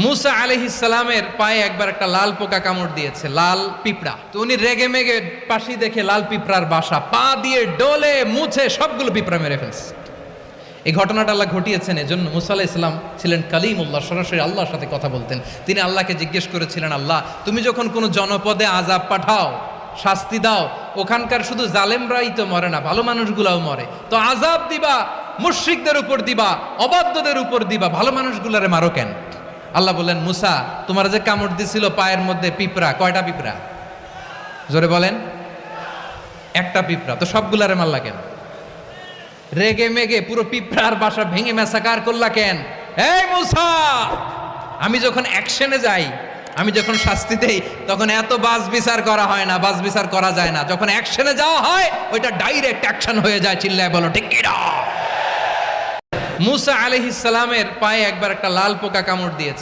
মুসা আলাইহিস সালামের পায়ে একবার একটা লাল পোকা কামড় দিয়েছে, লাল পিঁপড়া। তো উনি রেগে মেগে পাশি দেখে লাল পিঁপড়ার বাসা, পা দিয়ে ডলে মুছে সবগুলো পিঁপড়া মেরে ফেলছে। এই ঘটনাটা আল্লাহ ঘটিয়েছেন এজন্য মুসা আলাইহিস সালাম ছিলেন কালিমুল্লাহ, সরাসরি আল্লাহর সাথে কথা বলতেন। তিনি আল্লাহকে জিজ্ঞেস করেছিলেন, আল্লাহ তুমি যখন কোনো জনপদে আযাব পাঠাও, শাস্তি দাও, ওখানকার শুধু জালেমরাই তো মরে না, ভালো মানুষগুলাও মরে, তো আযাব দিবা মুশরিকদের উপর দিবা, অবাধ্যদের উপর দিবা, ভালো মানুষগুলারে মারো কেন? আল্লাহ বললেন, মুসা তোমার যে কামড় দিছিল পায়ের মধ্যে পিঁপড়া, কয়টা পিঁপড়া? জোরে বলেন। একটা পিঁপড়া, তো সবগুলারে মারলা কেন? রেগে মেগে পুরো পিঁপড়ার বাসা ভেঙে ম্যাসাকার করলা কেন? এই মুসা, আমি যখন অ্যাকশনে যাই, আমি যখন শাস্তি দেই, তখন এত বাস বিচার করা হয় না, বাস বিচার করা যায় না। যখন অ্যাকশনে যাওয়া হয়, ওইটা ডাইরেক্ট অ্যাকশন হয়ে যায়। চিল্লায় বলো ঠিক কি না? মুসা আলাইহিস সালামের পায়ে একবার একটা লাল পোকা কামড় দিয়েছে।